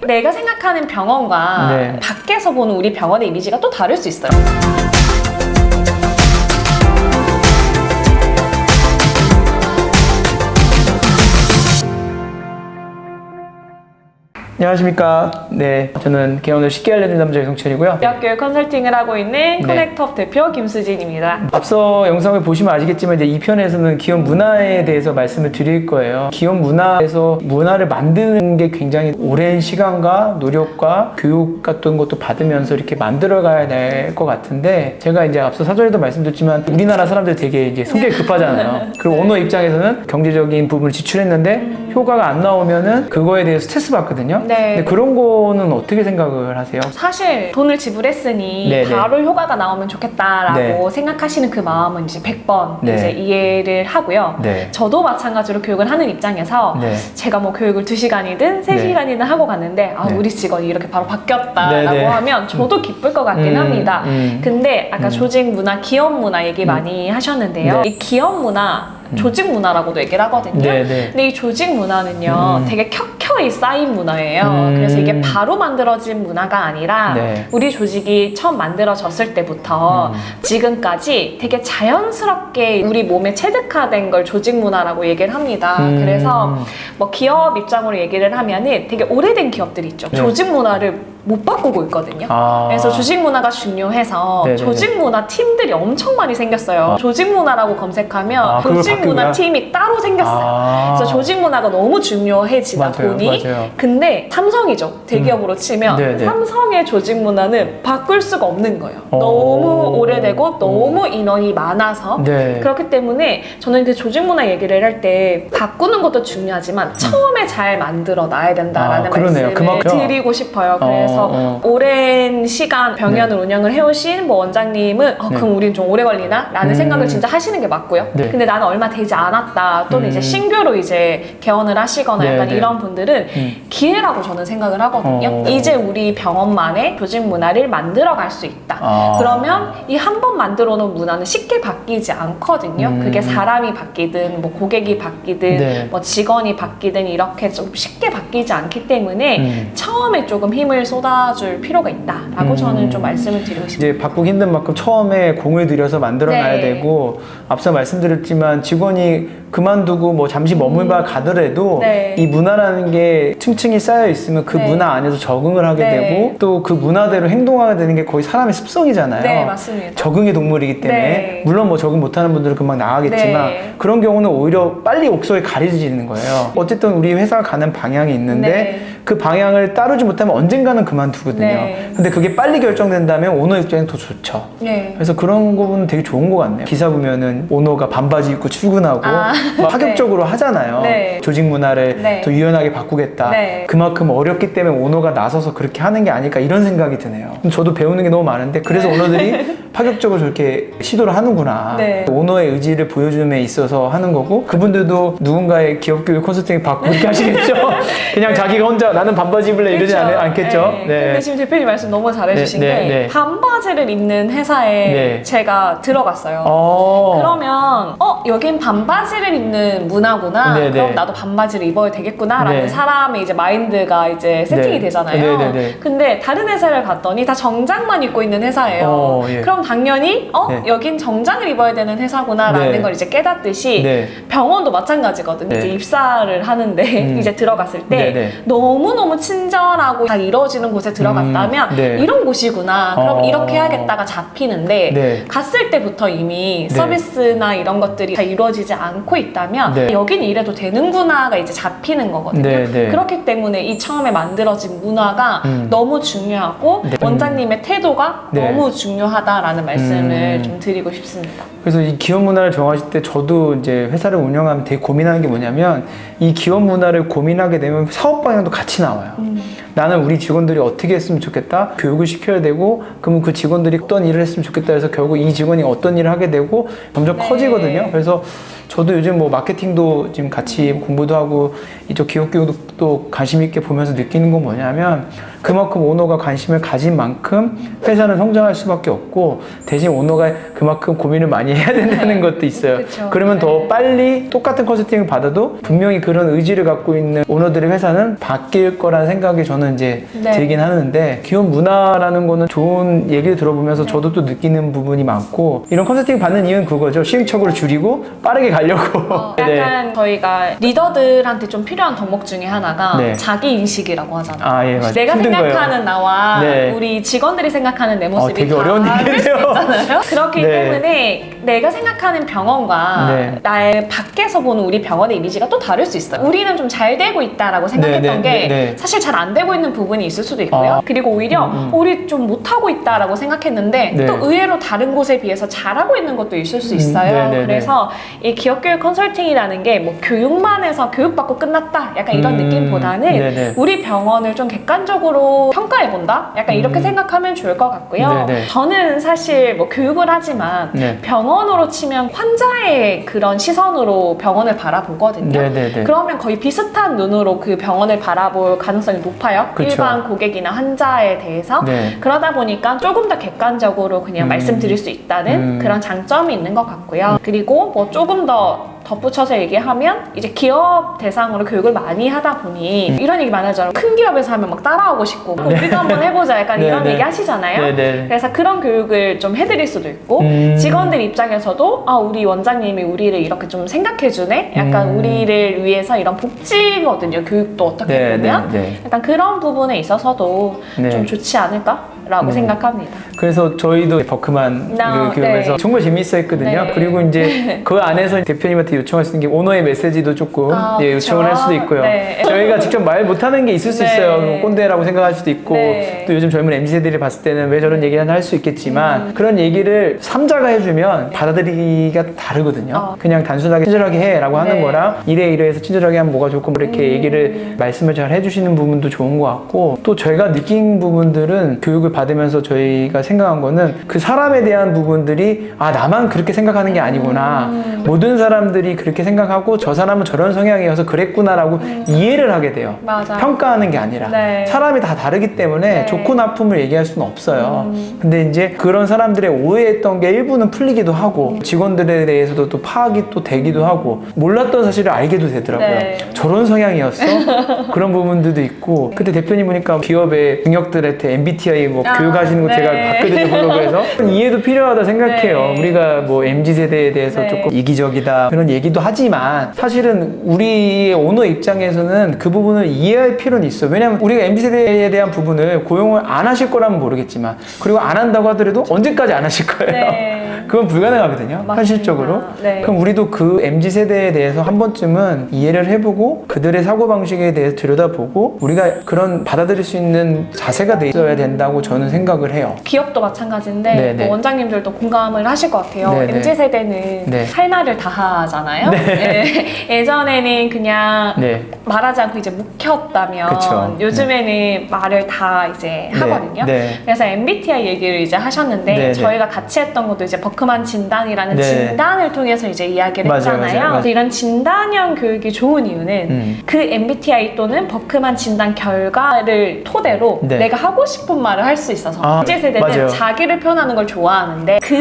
내가 생각하는 병원과 네. 밖에서 보는 우리 병원의 이미지가 또 다를 수 있어요. 안녕하십니까. 네, 저는 개원을 쉽게 알려드리는 남자 유성철이고요. 대학교육 컨설팅을 하고 있는 커넥트업 대표 김수진입니다. 앞서 영상을 보시면 아시겠지만 이제 이 편에서는 기업 문화에 대해서 말씀을 드릴 거예요. 기업 문화에서 문화를 만드는 게 굉장히 오랜 시간과 노력과 교육 같은 것도 받으면서 이렇게 만들어 가야 될 것 같은데, 제가 이제 앞서 사전에도 말씀드렸지만 우리나라 사람들 되게 이제 성격이 급하잖아요. 그리고 오너 입장에서는 경제적인 부분을 지출했는데 효과가 안 나오면은 그거에 대해서 스트레스 받거든요. 네. 근데 그런 거는 어떻게 생각을 하세요? 사실 돈을 지불했으니 네네. 바로 효과가 나오면 좋겠다라고 네. 생각하시는 그 마음은 이제 100번 네. 이제 이해를 하고요. 네. 저도 마찬가지로 교육을 하는 입장에서 네. 제가 뭐 교육을 2시간이든 3시간이든 하고 갔는데 아, 네. 우리 직원이 이렇게 바로 바뀌었다라고 네네. 하면 저도 기쁠 것 같긴 합니다. 근데 아까 조직 문화, 기업 문화 얘기 많이 하셨는데요. 네. 이 기업 문화, 조직 문화라고도 얘기를 하거든요. 네네. 근데 이 조직 문화는요, 되게 켜켜이 쌓인 문화예요. 그래서 이게 바로 만들어진 문화가 아니라 네. 우리 조직이 처음 만들어졌을 때부터 지금까지 되게 자연스럽게 우리 몸에 체득화된 걸 조직 문화라고 얘기를 합니다. 그래서 뭐 기업 입장으로 얘기를 하면은 되게 오래된 기업들이 있죠. 네. 조직 문화를 못 바꾸고 있거든요. 아. 그래서 조직 문화가 중요해서 네네네. 조직 문화 팀들이 엄청 많이 생겼어요. 조직 문화라고 검색하면 아, 그걸 조직 문화 바꾸냐? 팀이 따로 생겼어요. 아. 그래서 조직 문화가 너무 중요해지다 맞아요, 보니 맞아요. 근데 삼성이죠. 대기업으로 치면 네네. 삼성의 조직 문화는 바꿀 수가 없는 거예요. 어. 너무 오래되고 너무 인원이 많아서 네. 그렇기 때문에 저는 그 조직 문화 얘기를 할 때 바꾸는 것도 중요하지만 처음에 잘 만들어 놔야 된다라는 아, 그러네요. 말씀을 그만큼. 드리고 싶어요. 그래서 오랜 시간 병연을 운영을 해오신 뭐 원장님은 그럼 우린 좀 오래 걸리나? 라는 생각을 진짜 하시는 게 맞고요. 네. 근데 나는 얼마 되지 않았다 또는 이제 신규로 이제 개원을 하시거나 네, 약간 네. 이런 분들은 기회라고 저는 생각을 하거든요. 이제 우리 병원만의 조직 문화를 만들어 갈 수 있다. 아. 그러면 이 한 번 만들어 놓은 문화는 쉽게 바뀌지 않거든요. 그게 사람이 바뀌든 뭐 고객이 바뀌든 네. 뭐 직원이 바뀌든 이렇게 좀 쉽게 바뀌지 않기 때문에 처음에 조금 힘을 쏟아줄 필요가 있다라고 저는 좀 말씀을 드리고 싶습니다. 이제 바꾸기 힘든 만큼 처음에 공을 들여서 만들어놔야 네. 되고, 앞서 말씀드렸지만 직원이 그만두고 뭐 잠시 머물러 가더라도 네. 이 문화라는 게 층층이 쌓여 있으면 그 네. 문화 안에서 적응을 하게 네. 되고 또 그 문화대로 행동하게 되는 게 거의 사람의 습성이잖아요. 네, 맞습니다. 적응의 동물이기 때문에 네. 물론 뭐 적응 못하는 분들은 금방 나가겠지만 네. 그런 경우는 오히려 빨리 옥석에 가려지는 거예요. 어쨌든 우리 회사가 가는 방향이 있는데 네. 그 방향을 따르지 못하면 언젠가는 그만두거든요. 네. 근데 그게 빨리 결정된다면 오너 입장에는 더 좋죠. 네. 그래서 그런 부분은 되게 좋은 것 같네요. 기사 보면은 오너가 반바지 입고 출근하고 아. 막 파격적으로 하잖아요. 네. 조직 문화를 네. 더 유연하게 바꾸겠다. 네. 그만큼 어렵기 때문에 오너가 나서서 그렇게 하는 게 아닐까 이런 생각이 드네요. 저도 배우는 게 너무 많은데 그래서 오너들이 파격적으로 저렇게 시도를 하는구나. 네. 오너의 의지를 보여줌에 있어서 하는 거고, 그분들도 누군가의 기업교육 컨설팅 받고 그렇게 하시겠죠. 그냥 자기가 혼자 나는 반바지 입을래 이러지 그렇죠. 않겠죠. 네. 근데 지금 대표님 말씀 너무 잘해주신 네, 게 네, 네. 반바지를 입는 회사에 네. 제가 들어갔어요. 어. 그러면 여긴 반바지를 입는 문화구나. 네, 그럼 네. 나도 반바지를 입어야 되겠구나라는 네. 사람의 이제 마인드가 이제 세팅이 네. 되잖아요. 네, 네, 네. 근데 다른 회사를 갔더니 다 정장만 입고 있는 회사예요. 예. 그럼 당연히 네. 여긴 정장을 입어야 되는 회사구나라는 네. 걸 이제 깨닫듯이 네. 병원도 마찬가지거든요. 네. 이제 입사를 하는데 이제 들어갔을 때 네, 네. 너무너무 친절하고 잘 이루어지는 곳에 들어갔다면 네. 이런 곳이구나. 그럼 어. 이렇게 해야겠다가 잡히는데 네. 갔을 때부터 이미 네. 서비스나 이런 것들이 잘 이루어지지 않고 있다면 네. 여긴 이래도 되는구나가 이제 잡히는 거거든요. 네, 네. 그렇기 때문에 이 처음에 만들어진 문화가 너무 중요하고 네. 원장님의 태도가 네. 너무 중요하다라는 말씀을 좀 드리고 싶습니다. 그래서 이 기업 문화를 정하실 때 저도 이제 회사를 운영하면 되게 고민하는 게 뭐냐면, 이 기업 문화를 고민하게 되면 사업 방향도 같이 나와요. 나는 우리 직원들이 어떻게 했으면 좋겠다, 교육을 시켜야 되고, 그러면 그 직원들이 어떤 일을 했으면 좋겠다 해서 결국 이 직원이 어떤 일을 하게 되고 점점 네. 커지거든요. 그래서 저도 요즘 뭐 마케팅도 지금 같이 공부도 하고 이쪽 기업 교육도 관심 있게 보면서 느끼는 건 뭐냐면 그만큼 오너가 관심을 가진 만큼 회사는 성장할 수밖에 없고 대신 오너가 그만큼 고민을 많이 해야 된다는 것도 있어요. 그쵸. 그러면 더 빨리 똑같은 컨설팅을 받아도 분명히 그런 의지를 갖고 있는 오너들의 회사는 바뀔 거라는 생각이 저는 이제 네. 들긴 하는데 기업 문화라는 거는 좋은 얘기를 들어보면서 네. 저도 또 느끼는 부분이 많고 이런 컨설팅 받는 이유는 그거죠. 시행착오를 줄이고 빠르게 가려고. 약간 저희가 리더들한테 좀 필요한 덕목 중에 하나가 네. 자기 인식이라고 하잖아요. 아, 예, 맞아요. 내가 힘든 생각하는 거예요. 나와 네. 우리 직원들이 생각하는 내 모습이 되게 어려운 다를 수 얘기인데요. 있잖아요. 그렇기 네. 때문에 내가 생각하는 병원과 네. 나의 밖에서 보는 우리 병원의 이미지가 또 다를 수 있어요. 우리는 좀 잘 되고 있다라고 생각했던 네, 게 네. 사실 잘 안 되고 있는 부분이 있을 수도 있고요. 그리고 오히려 우리 좀 못하고 있다라고 생각했는데 네. 또 의외로 다른 곳에 비해서 잘하고 있는 것도 있을 수 있어요. 네, 네, 네. 그래서 이 기업교육 컨설팅이라는 게 뭐 교육만 해서 교육받고 끝났다 약간 이런 느낌보다는 네네. 우리 병원을 좀 객관적으로 평가해본다? 약간 이렇게 생각하면 좋을 것 같고요. 네네. 저는 사실 뭐 교육을 하지만 네. 병원으로 치면 환자의 그런 시선으로 병원을 바라보거든요. 네네네. 그러면 거의 비슷한 눈으로 그 병원을 바라볼 가능성이 높아요. 그쵸. 일반 고객이나 환자에 대해서. 네. 그러다 보니까 조금 더 객관적으로 그냥 말씀드릴 수 있다는 그런 장점이 있는 것 같고요. 그리고 뭐 조금 더 덧붙여서 얘기하면 이제 기업 대상으로 교육을 많이 하다 보니 이런 얘기 많이 하잖아요. 큰 기업에서 하면 막 따라오고 싶고 그럼 우리도 한번 해보자 약간 네, 이런 네. 얘기 하시잖아요. 네, 네. 그래서 그런 교육을 좀 해드릴 수도 있고 직원들 입장에서도 아 우리 원장님이 우리를 이렇게 좀 생각해주네? 약간 우리를 위해서 이런 복지거든요. 교육도 어떻게 네, 보면 네, 네. 약간 그런 부분에 있어서도 네. 좀 좋지 않을까라고 생각합니다. 그래서 저희도 버크만 나, 그 교육에서 네. 정말 재밌어 했거든요. 네. 그리고 이제 그 안에서 대표님한테 요청할 수 있는 게 오너의 메시지도 조금 아, 예, 그쵸. 요청을 할 수도 있고요. 네. 저희가 직접 말 못하는 게 있을 수 네. 있어요. 뭐 꼰대라고 생각할 수도 있고 네. 또 요즘 젊은 MZ세대를 봤을 때는 왜 저런 얘기를 할 수 있겠지만 그런 얘기를 삼자가 해주면 받아들이기가 다르거든요. 그냥 단순하게 친절하게 해라고 하는 네. 거랑 이래해서 친절하게 하면 뭐가 좋고 뭐 이렇게 얘기를 말씀을 잘 해주시는 부분도 좋은 것 같고 또 저희가 느낀 부분들은 교육을 받으면서 저희가 생각한 거는 그 사람에 대한 부분들이 아 나만 그렇게 생각하는 게 아니구나 모든 사람들이 그렇게 생각하고 저 사람은 저런 성향이어서 그랬구나라고 이해를 하게 돼요. 맞아요. 평가하는 게 아니라 네. 사람이 다 다르기 때문에 네. 좋고 나쁨을 얘기할 수는 없어요. 근데 이제 그런 사람들의 오해했던 게 일부는 풀리기도 하고 직원들에 대해서도 또 파악이 또 되기도 하고 몰랐던 사실을 알게도 되더라고요. 네. 저런 성향이었어? 그런 부분들도 있고 그때 대표님 보니까 기업의 능력들한테 MBTI 뭐 교육하시는 거 네. 제가 봤거든요. 블로그에서 이해도 필요하다 생각해요. 네. 우리가 뭐 MZ세대에 대해서 네. 조금 이기적이다 그런 얘기도 하지만 사실은 우리의 오너 입장에서는 그 부분을 이해할 필요는 있어. 왜냐면 우리가 MZ세대에 대한 부분을 고용을 안 하실 거라면 모르겠지만 그리고 안 한다고 하더라도 언제까지 안 하실 거예요. 네. 그건 불가능하거든요. 맞습니다. 현실적으로. 네. 그럼 우리도 그 MZ세대에 대해서 한 번쯤은 이해를 해보고 그들의 사고방식에 대해서 들여다보고 우리가 그런 받아들일 수 있는 자세가 돼 있어야 된다고 저는 생각을 해요. 기업도 마찬가지인데 네네. 뭐 원장님들도 공감을 하실 것 같아요. 네네. MZ세대는 네. 할 말을 다 하잖아요. 네. 예전에는 그냥 네. 말하지 않고 이제 묵혔다면 그쵸. 요즘에는 말을 다 이제 하거든요. 네. 그래서 MBTI 얘기를 이제 하셨는데 네네. 저희가 같이 했던 것도 이제 버크만 진단이라는 네. 진단을 통해서 이제 이야기를 맞아요, 했잖아요. 맞아요, 맞아요. 그래서 이런 진단형 교육이 좋은 이유는 그 MBTI 또는 버크만 진단 결과를 토대로 네. 내가 하고 싶은 말을 할 수 있어서 아, MZ세대는 맞아요. 자기를 표현하는 걸 좋아하는데 그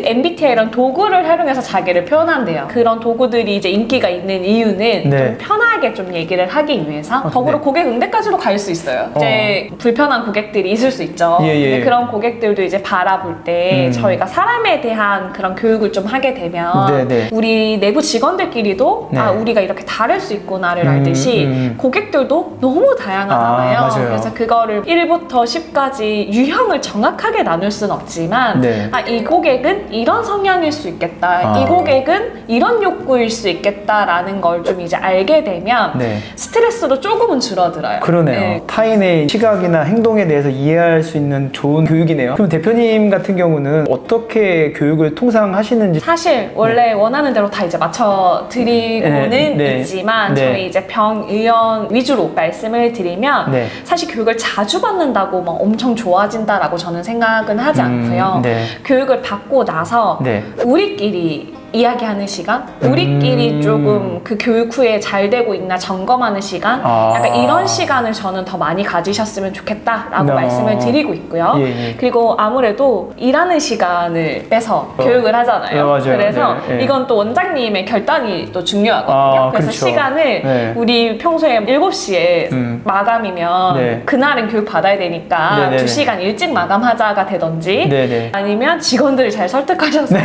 MBTI 이런 도구를 활용해서 자기를 표현한대요. 그런 도구들이 이제 인기가 있는 이유는 네. 좀 편하게 좀 얘기를 하기 위해서 더불어 네. 고객 응대까지도 갈 수 있어요. 이제 불편한 고객들이 있을 수 있죠. 예, 예. 근데 그런 고객들도 이제 바라볼 때 저희가 사람에 대한 그런 교육을 좀 하게 되면 네, 네. 우리 내부 직원들끼리도 네. 아 우리가 이렇게 다를 수 있구나를 알듯이 고객들도 너무 다양하잖아요. 아, 맞아요. 그래서 그거를 1부터 10까지 유형을 정확하게 나눌 수는 없지만 네. 아, 이 고객은 이런 성향일 수 있겠다. 아. 이 고객은 이런 욕구일 수 있겠다라는 걸 좀 이제 알게 되면 네. 스트레스도 조금은 줄어들어요. 그러네요. 네. 타인의 시각이나 행동에 대해서 이해할 수 있는 좋은 교육이네요. 그럼 대표님 같은 경우는 어떻게 교육을 통상 하시는지 사실 원래 원하는 대로 다 이제 맞춰 드리고는 네, 네. 있지만 네. 저희 이제 병의원 위주로 말씀을 드리면 네. 사실 교육을 자주 받는다고 막 엄청 좋아진다라고 저는 생각은 하지 않고요. 네. 교육을 받고 나서 네. 우리끼리 이야기하는 시간, 우리끼리 조금 그 교육 후에 잘 되고 있나 점검하는 시간, 약간 이런 시간을 저는 더 많이 가지셨으면 좋겠다라고 말씀을 드리고 있고요. 예. 그리고 아무래도 일하는 시간을 빼서 교육을 하잖아요. 맞아요. 그래서 네. 이건 또 원장님의 결단이 또 중요하거든요. 그래서 그렇죠. 시간을 네. 우리 평소에 7시에 마감이면 네. 그날은 교육 받아야 되니까 네네네. 2시간 일찍 마감하자가 되던지 네네. 아니면 직원들을 잘 설득하셔서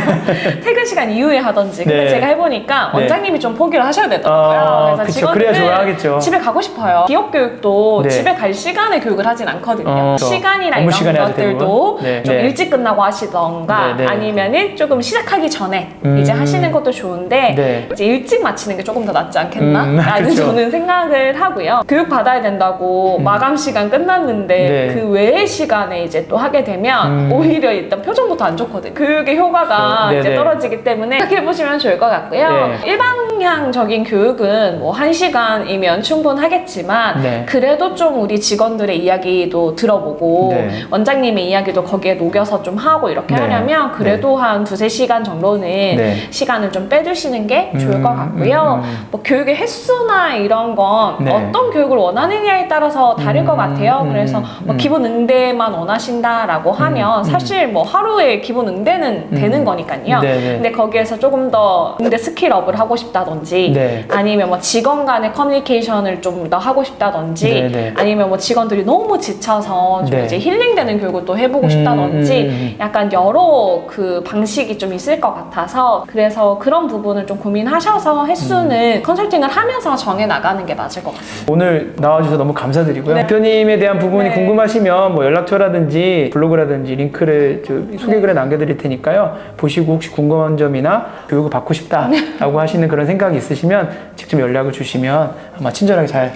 퇴근 시간 이후에 하던지. 근데 네. 제가 해보니까 네. 원장님이 좀 포기를 하셔야 되더라고요. 그래서 그쵸. 그래야 좋아하겠죠. 집에 가고 싶어요. 기업 교육도 네. 집에 갈 시간에 교육을 하진 않거든요. 시간이나 업무 이런 시간에 하죠, 것들도 대부분. 좀 네. 일찍 끝나고 하시던가 네. 아니면은 조금 시작하기 전에 이제 하시는 것도 좋은데 네. 이제 일찍 마치는 게 조금 더 낫지 않겠나? 라는 그쵸. 저는 생각을 하고요. 교육 받아야 된다고 마감 시간 끝났는데 네. 그 외의 시간에 이제 또 하게 되면 오히려 일단 표정부터 안 좋거든요. 교육의 효과가 네네. 이제 떨어지기 때문에 생각해보시면 좋을 것 같고요. 네. 일방향적인 교육은 뭐 1시간이면 충분하겠지만 네. 그래도 좀 우리 직원들의 이야기도 들어보고 네. 원장님의 이야기도 거기에 녹여서 좀 하고 이렇게 네. 하려면 그래도 한 2-3시간 정도는 네. 시간을 좀 빼주시는 게 좋을 것 같고요. 뭐 교육의 횟수나 이런 건 네. 어떤 교육을 원하느냐에 따라서 다를 것 같아요. 그래서 뭐 기본 응대만 원하신다라고 하면 사실 뭐 하루에 기본 응대는 되는 거니까요. 네네. 근데 거기에서 조금 더 응대 스킬업을 하고 싶다든지 네. 아니면 뭐 직원 간의 커뮤니케이션을 좀 더 하고 싶다든지 네네. 아니면 뭐 직원들이 너무 지쳐서 좀 네. 이제 힐링되는 교육을 또 해보고 싶다든지 약간 여러 그 방식이 좀 있을 것 같아서 그래서 그런 부분을 좀 고민하셔서 횟수는 컨설팅을 하면서 정해 나가는 게 맞을 것 같습니다. 오늘 나와주셔서 너무 감사드리고요. 대표님에 대한 부분이 네. 궁금하시면 뭐 연락처라든지 블로그라든지 링크를 소개글에 남겨드릴 테니까요. 보시고 혹시 궁금한 점이나 교육을 받고 싶다라고 하시는 그런 생각이 있으시면 직접 연락을 주시면 아마 친절하게 잘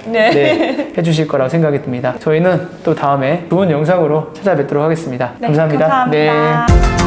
해주실 거라고 생각이 듭니다. 저희는 또 다음에 좋은 영상으로 찾아뵙도록 하겠습니다. 네, 감사합니다. 감사합니다. 네.